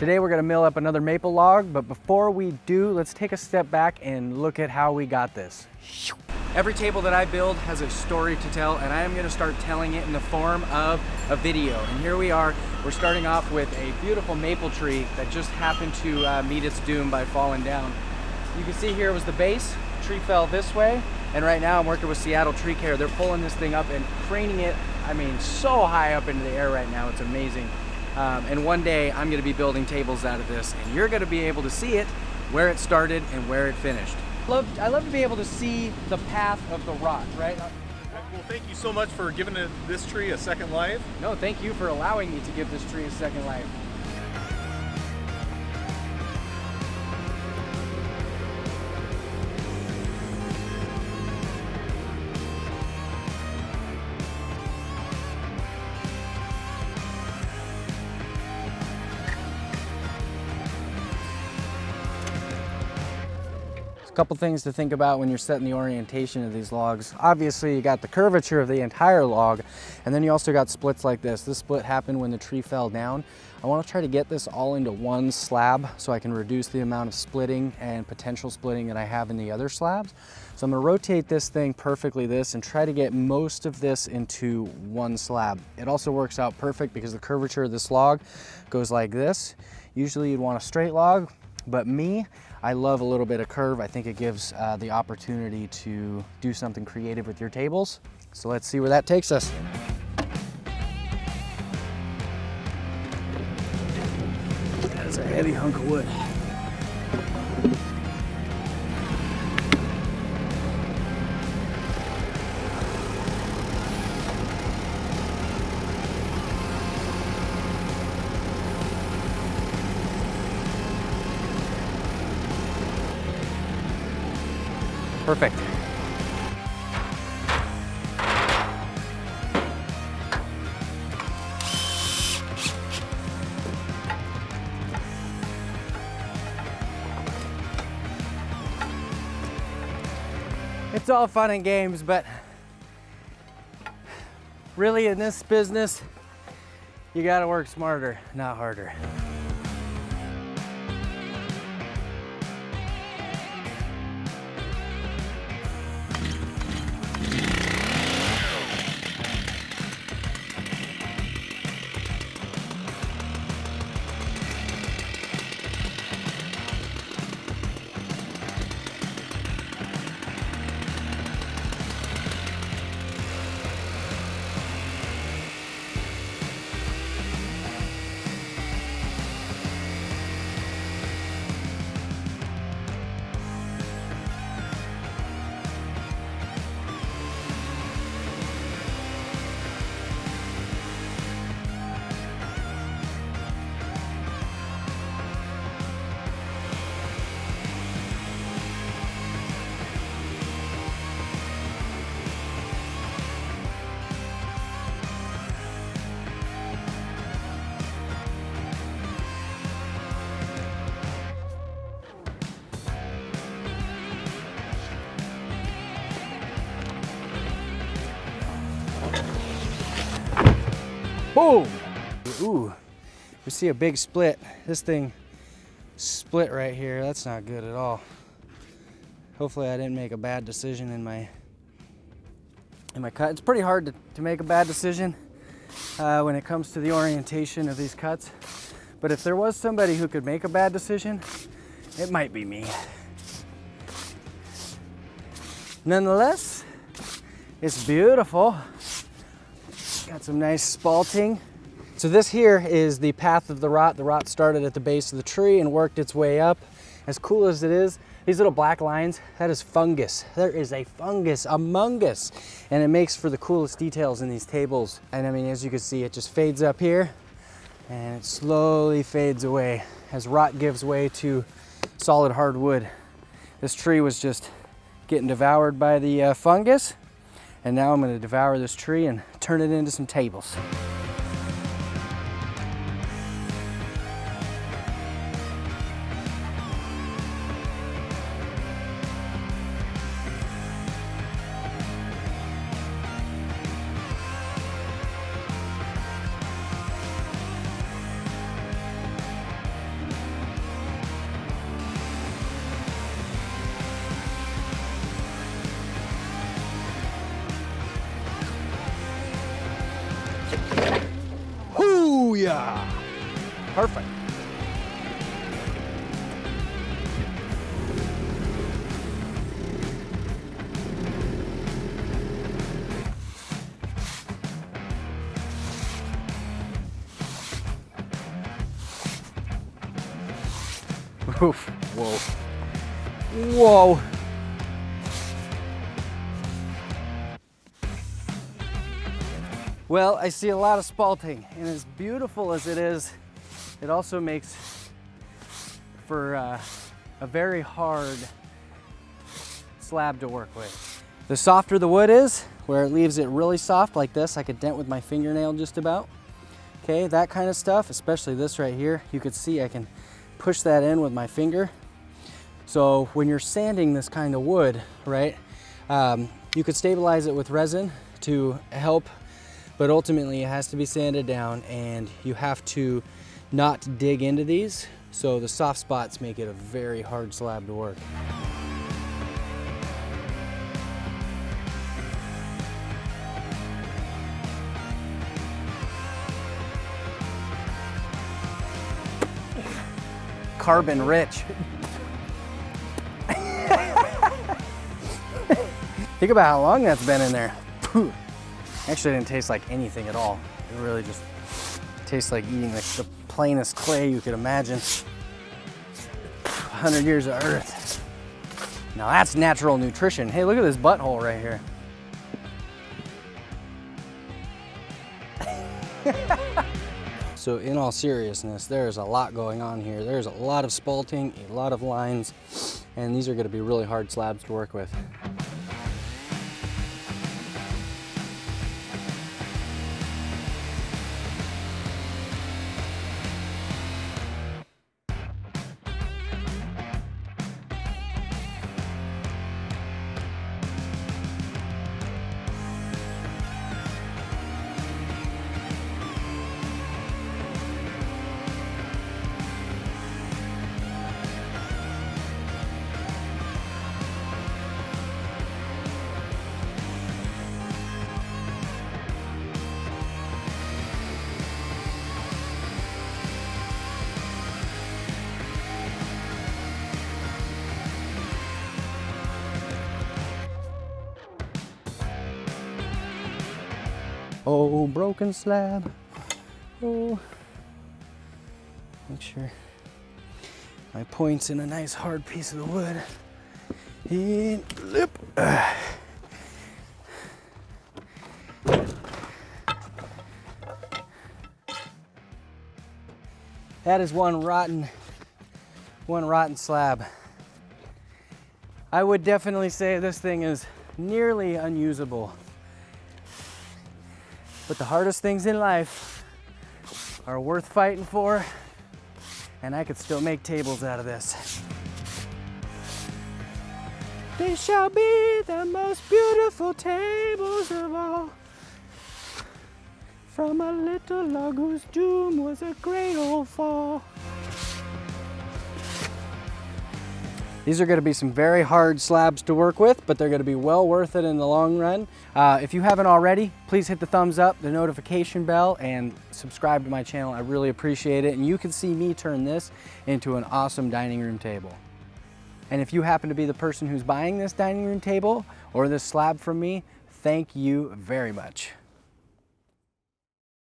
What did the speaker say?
Today we're gonna mill up another maple log, but before we do, let's take a step back and look at how we got this. Every table that I build has a story to tell, and I am gonna start telling it in the form of a video. And here we are, we're starting off with a beautiful maple tree that just happened to meet its doom by falling down. You can see here was the base, tree fell this way, and right now I'm working with Seattle Tree Care. They're pulling this thing up and craning it, I mean, so high up into the air right now, it's amazing. And one day I'm gonna be building tables out of this, and you're gonna be able to see it, where it started and where it finished. I love to be able to see the path of the rot, right? Well, thank you so much for giving this tree a second life. No, thank you for allowing me to give this tree a second life. A couple things to think about when you're setting the orientation of these logs. Obviously, you got the curvature of the entire log, and then you also got splits like this. This split happened when the tree fell down. I want to try to get this all into one slab so I can reduce the amount of splitting and potential splitting that I have in the other slabs. So I'm going to rotate this thing perfectly and try to get most of this into one slab. It also works out perfect because the curvature of this log goes like this. Usually you'd want a straight log, but I love a little bit of curve. I think it gives the opportunity to do something creative with your tables. So let's see where that takes us. That is a heavy hunk of wood. Perfect. It's all fun and games, but really in this business, you gotta work smarter, not harder. Boom! Ooh, we see a big split. This thing split right here. That's not good at all. Hopefully I didn't make a bad decision in my cut. It's pretty hard to make a bad decision when it comes to the orientation of these cuts. But if there was somebody who could make a bad decision, it might be me. Nonetheless, it's beautiful. Got some nice spalting. So this here is the path of the rot. The rot started at the base of the tree and worked its way up. As cool as it is, these little black lines, that is fungus. There is a fungus among us. And it makes for the coolest details in these tables. And I mean, as you can see, it just fades up here and it slowly fades away as rot gives way to solid hardwood. This tree was just getting devoured by the fungus. And now I'm going to devour this tree and turn it into some tables. Yeah. Perfect. Oof. Whoa. Whoa. Well, I see a lot of spalting, and as beautiful as it is, it also makes for a very hard slab to work with. The softer the wood is, where it leaves it really soft like this, I could dent with my fingernail just about. Okay, that kind of stuff, especially this right here, you could see I can push that in with my finger. So when you're sanding this kind of wood, right, you could stabilize it with resin to help, but ultimately it has to be sanded down, and you have to not dig into these. So the soft spots make it a very hard slab to work. Carbon rich. Think about how long that's been in there. Actually, it didn't taste like anything at all. It really just tastes like eating the plainest clay you could imagine. 100 years of earth. Now that's natural nutrition. Hey, look at this butthole right here. So in all seriousness, there's a lot going on here. There's a lot of spalting, a lot of lines, and these are gonna be really hard slabs to work with. Oh, broken slab. Oh. Make sure my point's in a nice hard piece of the wood. And lip. That is one rotten slab. I would definitely say this thing is nearly unusable. But the hardest things in life are worth fighting for, and I could still make tables out of this. They shall be the most beautiful tables of all, from a little log whose doom was a great old fall. These are going to be some very hard slabs to work with, but they're going to be well worth it in the long run. If you haven't already, please hit the thumbs up, the notification bell, and subscribe to my channel. I really appreciate it. And you can see me turn this into an awesome dining room table. And if you happen to be the person who's buying this dining room table or this slab from me, thank you very much.